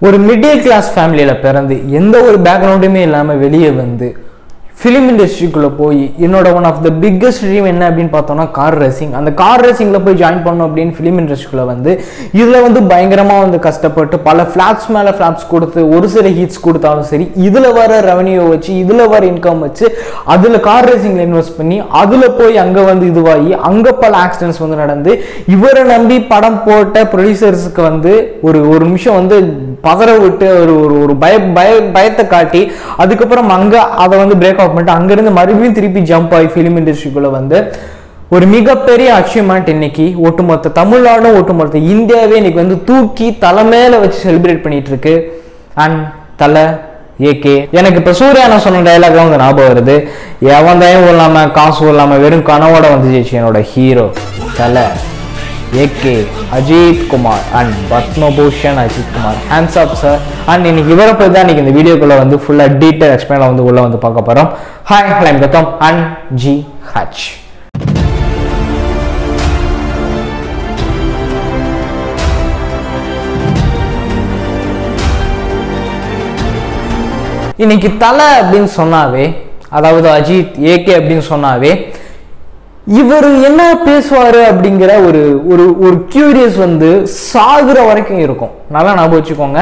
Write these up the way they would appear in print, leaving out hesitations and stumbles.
ஒரு middle class ஃபேமிலியில் பிறந்து எந்த ஒரு பேக்ரவுண்டுமே இல்லாமல் வெளியே வந்து ஃபிலிம் இண்டஸ்ட்ரிக்குள்ளே போய் என்னோட one of the biggest dream என்ன அப்படின்னு பார்த்தோம்னா கார் ரேசிங். அந்த கார் ரேசிங்கில் போய் ஜாயின் பண்ணணும் அப்படின்னு ஃபிலிம் இண்டஸ்ட்ரிக்குள்ளே வந்து இதில் வந்து பயங்கரமாக வந்து கஷ்டப்பட்டு பல ஃப்ளாப்ஸ் மேலே ஃப்ளாப்ஸ் கொடுத்து ஒரு சில ஹீட்ஸ் கொடுத்தாலும் சரி, இதில் வர ரெவன்யூ வச்சு இதில் வர இன்கம் வச்சு அதில் கார் ரேசிங்கில் இன்வெஸ்ட் பண்ணி அதில் போய் அங்கே வந்து இதுவாகி அங்கே பல ஆக்சிடென்ட்ஸ் வந்து நடந்து இவரை நம்பி படம் போட்ட ப்ரொடியூசர்ஸுக்கு வந்து ஒரு நிமிஷம் வந்து பதற விட்டு ஒரு பயத்தை காட்டி அதுக்கப்புறம் அங்கே அதை வந்து பிரேக் ஆஃப் பண்ணிட்டு அங்கேருந்து மறுபடியும் திருப்பி ஜம்ப் ஆகி ஃபிலிம் இண்டஸ்ட்ரிக்குள்ளே வந்து ஒரு மிகப்பெரிய அச்சீவ்மெண்ட் இன்னைக்கு ஒட்டுமொத்த தமிழ்நாடும் ஒட்டுமொத்த இந்தியாவே இன்னைக்கு வந்து தூக்கி தலைமையில வச்சு செலிப்ரேட் பண்ணிட்டு இருக்கு. அண்ட் தலை ஏகே. எனக்கு இப்போ சூர்யா சொன்ன டைலாக் வந்து ஞாபகம் வருது. எவன் தயவும் இல்லாம காசு இல்லாம வெறும் கனவோட வந்து ஜெயிச்சு என்னோட hero Thala AK Ajith Kumar and Padmabhushan Ajith Kumar. Hands up sir. And இன்னைக்கு இவரை பற்றி தான் இன்னைக்கு இந்த வீடியோக்குள்ள வந்து ஃபுல்லாக டீட்டெயில் எக்ஸ்பிளைன் வந்து உள்ள வந்து பார்க்க போகிறோம். ஹாய் ஹலம் கௌதம் அண்ட் ஜி ஹச். இன்னைக்கு தலை அப்படின்னு சொன்னாவே, அதாவது அஜித் ஏகே அப்படின்னு சொன்னாவே இவர் என்ன பேசுவாரு அப்படிங்கிற ஒரு ஒரு கியூரியஸ் வந்து சாகுற வரைக்கும் இருக்கும். நல்லா ஞாபகம் வச்சுக்கோங்க.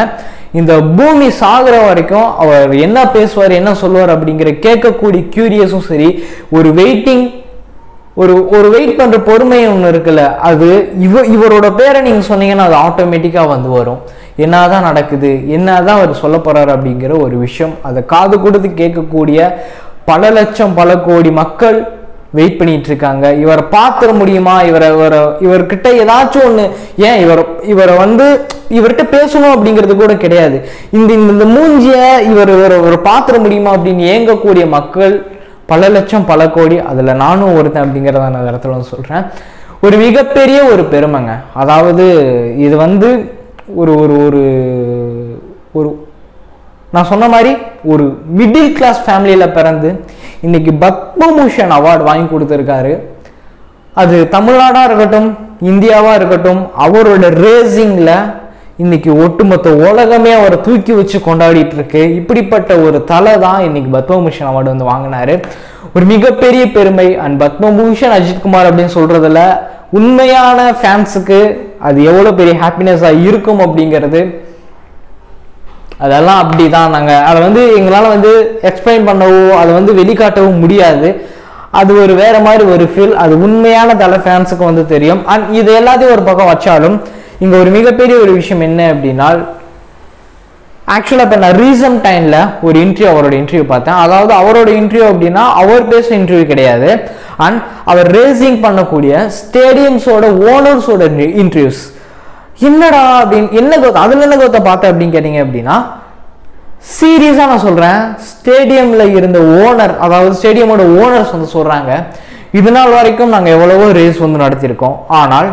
இந்த பூமி சாகுற வரைக்கும் அவர் என்ன பேசுவார் என்ன சொல்லுவார் அப்படிங்கிற கேட்கக்கூடிய கியூரியஸும் சரி, ஒரு வெயிட்டிங் ஒரு வெயிட் பண்ற பொறுமை ஒன்று இருக்குல்ல, அது இவரோட பேரை நீங்க சொன்னீங்கன்னா அது ஆட்டோமேட்டிக்கா வந்து வரும். என்னதான் நடக்குது, என்னதான் அவர் சொல்ல போறாரு அப்படிங்கிற ஒரு விஷயம் அதை காது கொடுத்து கேட்கக்கூடிய பல லட்சம் பல கோடி மக்கள் வெயிட் பண்ணிட்டு இருக்காங்க. இவரை பார்த்துட முடியுமா, இவர்கிட்ட ஏதாச்சும் ஒன்று, ஏன் இவரை வந்து இவர்கிட்ட பேசணும் அப்படிங்கிறது கூட கிடையாது. இந்த மூஞ்சிய இவர் பார்த்துட முடியுமா அப்படின்னு ஏங்கக்கூடிய மக்கள் பல லட்சம் பல கோடி. அதில் நானும் ஒருத்தன் அப்படிங்கிறத நான் இடத்துல வந்து சொல்கிறேன். ஒரு மிகப்பெரிய ஒரு பெருமைங்க. அதாவது இது வந்து ஒரு ஒரு ஒரு நான் சொன்ன மாதிரி ஒரு மிடில் கிளாஸ் ஃபேமிலியில் பிறந்து இன்னைக்கு பத்மபூஷன் அவார்டு வாங்கி கொடுத்துருக்காரு. அது தமிழ்நாடாக இருக்கட்டும் இந்தியாவாக இருக்கட்டும், அவரோட ரேசிங்கில் இன்னைக்கு ஒட்டுமொத்த உலகமே அவரை தூக்கி வச்சு கொண்டாடிட்டு இருக்கு. இப்படிப்பட்ட ஒரு தலை தான் இன்னைக்கு பத்மபூஷன் அவார்டு வந்து வாங்கினாரு. ஒரு மிகப்பெரிய பெருமை. அண்ட் பத்மபூஷன் அஜித் குமார் அப்படின்னு சொல்றதுல உண்மையான ஃபேன்ஸுக்கு அது எவ்வளோ பெரிய ஹாப்பினஸாக இருக்கும் அப்படிங்கிறது அதெல்லாம் அப்படிதான். நாங்கள் அதை வந்து எங்களால் வந்து எக்ஸ்பிளைன் பண்ணவோ அதை வந்து வெளிக்காட்டவும் முடியாது. அது ஒரு வேற மாதிரி ஒரு ஃபீல். அது உண்மையான தலை ஃபேன்ஸுக்கு வந்து தெரியும். அண்ட் இது எல்லாத்தையும் ஒரு பக்கம் வச்சாலும் இங்கே ஒரு மிகப்பெரிய ஒரு விஷயம் என்ன அப்படின்னா, ஆக்சுவலாக இப்போ நான் ரீசன்ட் டைமில் ஒரு அவரோட இன்டர்வியூ பார்த்தேன். அதாவது அவரோட இன்டர்வியூ அப்படின்னா அவர் பேசுகிற இன்டர்வியூ கிடையாது. அண்ட் அவர் ரேசிங் பண்ணக்கூடிய ஸ்டேடியம்ஸோட ஓனர்ஸோட இன்டர்வியூஸ். என்னடா அப்படின்னு என்ன அதில் என்ன பார்த்தேன் அப்படின்னு கேட்டீங்க அப்படின்னா, சீரியஸாக நான் சொல்கிறேன், ஸ்டேடியமில் இருந்த ஓனர், அதாவது ஸ்டேடியமோட ஓனர்ஸ் வந்து சொல்கிறாங்க, இது நாள் வரைக்கும் நாங்கள் எவ்வளவோ ரேஸ் வந்து நடத்தியிருக்கோம், ஆனால்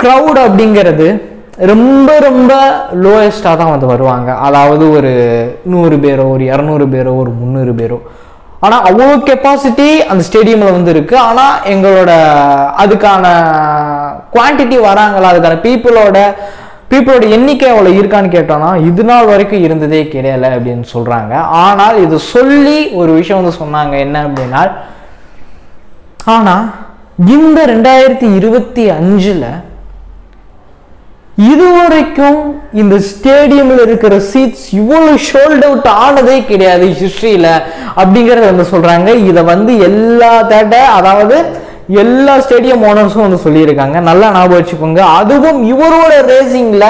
க்ரௌட் அப்படிங்கிறது ரொம்ப ரொம்ப லோயஸ்டாக தான் வந்து வருவாங்க. அதாவது ஒரு 100 பேரோ ஒரு 200 பேரோ ஒரு 300 பேரோ, ஆனால் அவ்வளோ கெப்பாசிட்டி அந்த ஸ்டேடியமில் வந்து இருக்குது. ஆனால் எங்களோட அதுக்கான குவான்டிட்டி வராங்களா, அதுக்கான பீப்புளோட எண்ணிக்கை அவ்வளோ இருக்கான்னு கேட்டோம்னா இது நாள் வரைக்கும் இருந்ததே கிடையாது அப்படின்னு சொல்கிறாங்க. ஆனால் இது சொல்லி ஒரு விஷயம் வந்து சொன்னாங்க என்ன அப்படின்னா, ஆனால் இந்த 2025 இதுவரைக்கும் இந்த ஸ்டேடியமில் இருக்கிற சீட்ஸ் இவ்வளவு ஷோல்ட் அவுட் ஆனதே கிடையாது ஹிஸ்டரியில அப்படிங்கறத வந்து சொல்றாங்க. இதை வந்து அதாவது எல்லா ஸ்டேடியம் ஓனர்ஸும் வந்து சொல்லியிருக்காங்க. நல்லா ஞாபகம் வச்சுக்கோங்க. அதுவும் இவரோட ரேசிங்ல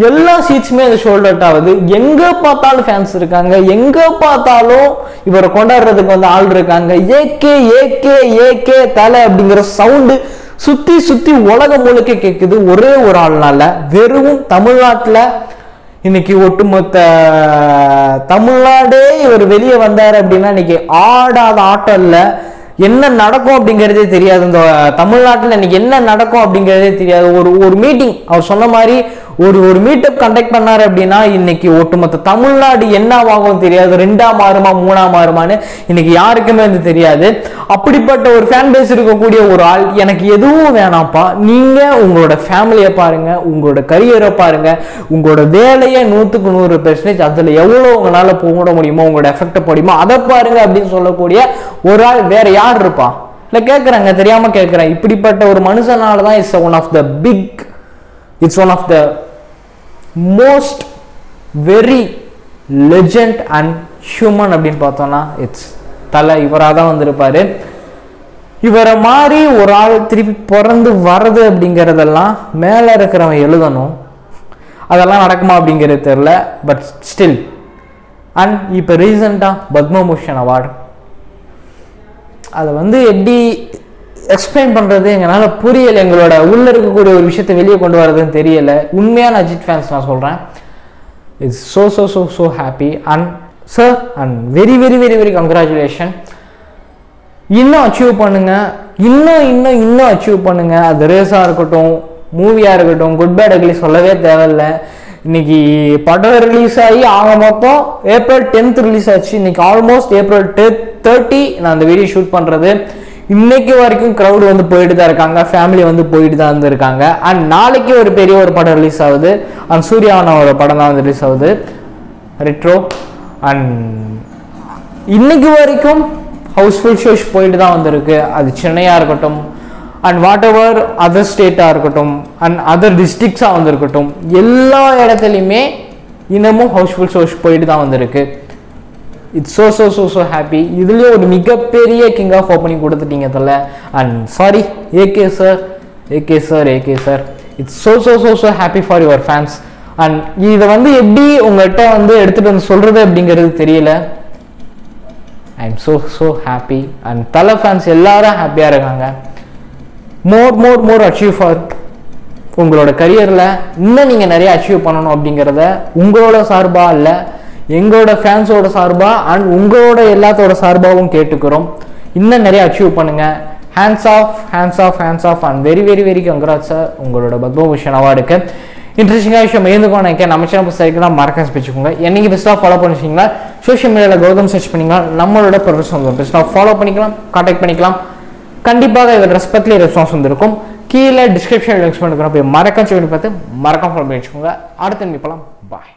எல்லா சீட்ஸுமே அது ஷோல்ட் அவுட் ஆகுது. எங்க பார்த்தாலும் ஃபேன்ஸ் இருக்காங்க, எங்க பார்த்தாலும் இவரை கொண்டாடுறதுக்கு வந்து ஆள் இருக்காங்க. ஏகே ஏகே ஏகே தலை அப்படிங்கிற சவுண்டு சுத்தி சுத்தி உலகம் முழுக்க கேட்குது ஒரே ஒரு ஆள்னால. வெறும் தமிழ்நாட்டில் இன்னைக்கு ஒட்டுமொத்த தமிழ்நாடே இவர் வெளியே வந்தார் அப்படின்னா இன்னைக்கு ஆடாத ஆட்டம் இல்லை. என்ன நடக்கும் அப்படிங்கிறதே தெரியாது. இந்த தமிழ்நாட்டில் இன்னைக்கு என்ன நடக்கும் அப்படிங்கிறதே தெரியாது. ஒரு மீட்டிங் அவர் சொன்ன மாதிரி ஒரு மீட்டப் கண்டக்ட் பண்ணாரு அப்படின்னா இன்னைக்கு ஒட்டுமொத்த தமிழ்நாடு என்னவாகும் தெரியாது, 2ஆ மாறுமா 3ஆ மாறுமான்னு இன்னைக்கு யாருக்குமே வந்து தெரியாது. அப்படிப்பட்ட ஒரு ஃபேன் பேஸ் இருக்கக்கூடிய ஒரு ஆள் எனக்கு எதுவும் வேணாம்ப்பா, நீங்க உங்களோட ஃபேமிலியை பாருங்க, உங்களோட கரியரை பாருங்க, உங்களோட வேலையை 100க்கு 100% அதுல எவ்வளவு உங்களால போட முடியுமோ, உங்களோட எஃபெக்ட் போடுமோ அதை பாருங்க அப்படின்னு சொல்லக்கூடிய ஒரு ஆள் வேற யார் இருப்பா? இல்ல கேட்கறாங்க, தெரியாம கேட்கறேன். இப்படிப்பட்ட ஒரு மனுஷனால தான் it's one of the big, it's one of the most very legend and human அப்படின்னு பார்த்தோம்னா இட்ஸ் தலை. இவராக தான் வந்திருப்பாரு. இவரை மாதிரி ஒரு ஆள் திருப்பி பிறந்து வர்றது அப்படிங்கிறதெல்லாம் மேலே இருக்கிறவன் எழுதணும். அதெல்லாம் நடக்குமா அப்படிங்கிறது தெரியல. பட் ஸ்டில் அண்ட் இப்போ ரீசெண்டாக பத்மபூஷன் அவார்டு, அதை வந்து எப்படி எக்ஸ்பிளைன் பண்ணுறது எங்களால் புரியலை. எங்களோட உள்ள இருக்கக்கூடிய ஒரு விஷயத்தை வெளியே கொண்டு வரதுன்னு தெரியலை. உண்மையான அஜித் ஃபேன்ஸ் நான் சொல்கிறேன், it's so so so so happy and sir and very very very very congratulation. இன்னும் அச்சீவ் பண்ணுங்க, இன்னும் அச்சீவ் பண்ணுங்க. அது ரேஸாக இருக்கட்டும், மூவியாக இருக்கட்டும், குட் பேட் அக்லி சொல்லவே தேவையில்லை. இன்னைக்கு படம் ரிலீஸ் ஆகி மொத்தம் ஏப்ரல் 10th ரிலீஸ் ஆச்சு. இன்னைக்கு ஆல்மோஸ்ட் ஏப்ரல் 30 நான் அந்த வீடியோ ஷூட் பண்ணுறது. இன்னைக்கு வரைக்கும் க்ரௌடு வந்து போயிட்டு தான் இருக்காங்க, ஃபேமிலி வந்து போயிட்டு தான் இருந்திருக்காங்க. அண்ட் நாளைக்கு ஒரு பெரிய ஒரு படம் ரிலீஸ் ஆகுது, அண்ட் சூர்யாவான ஒரு படம் தான் வந்து ரிலீஸ் ஆகுது, ரெட்ரோ. அண்ட் இன்னைக்கு வரைக்கும் ஹவுஸ்ஃபுல் ஷோஸ் போயிட்டு தான் வந்திருக்கு. அது சென்னையாக இருக்கட்டும் அண்ட் வாட் எவர் அதர் ஸ்டேட்டாக இருக்கட்டும் அண்ட் அதர் டிஸ்ட்ரிக்ஸாக வந்திருக்கட்டும், எல்லா இடத்துலையுமே இன்னமும் ஹவுஸ்ஃபுல் ஷோஸ் போயிட்டு தான் வந்திருக்கு. It's so so so so happy. இதுலேயே ஒரு மிகப்பெரிய கிங் ஆஃப் ஓப்பனிங் கொடுத்துட்டீங்க தல. And sorry AK sir, it's so so so so happy for your fans. And இதை வந்து எப்படி உங்கள்கிட்ட வந்து எடுத்துகிட்டு வந்து சொல்கிறது அப்படிங்கிறது தெரியல. I am so so happy and தலை ஃபேன்ஸ் எல்லாரும் ஹாப்பியாக இருக்காங்க. மோர் அச்சீவ் ஃபார் உங்களோட கரியரில் இன்னும் நீங்கள் நிறைய அச்சீவ் பண்ணணும் அப்படிங்கிறத உங்களோட சார்பாக இல்லை, எங்களோட ஃபேன்ஸோட சார்பாக அண்ட் உங்களோட எல்லாத்தோட சார்பாகவும் கேட்டுக்கிறோம். இன்னும் நிறைய அச்சீவ் பண்ணுங்க. Hands off and very very very congrats sir உங்களோட பத்மபூஷன் அவார்டுக்கு. இன்ட்ரெஸ்டிங்காக விஷயம் எழுந்துக்கோ நினைக்க நம்ம சேனல் புதுசாக மறக்காம வச்சுக்கோங்க. என்னைக்கு பெஸ்ட்டாக ஃபாலோ பண்ணிச்சிங்களா, சோஷியல் மீடியாவில் கௌதம் சர்ச் பண்ணிக்கலாம், நம்மளோட ப்ரொஃபஷனல் பெஸ்ட்டாக ஃபாலோ பண்ணிக்கலாம், கான்டாக்ட் பண்ணிக்கலாம். கண்டிப்பாக இவர் ரெஸ்பெக்ட்லி ரெஸ்பான்ஸ் வந்துருக்கும். கீழே டிஸ்கிரிப்ஷன் லிங்க்ஸ் பண்ணிக்கிறோம், போய் மறக்காம சொல்லி பார்த்து மறக்காம ஃபாலோ பண்ணி வச்சுக்கோங்க. அடுத்து மீட்பலாம். பாய்.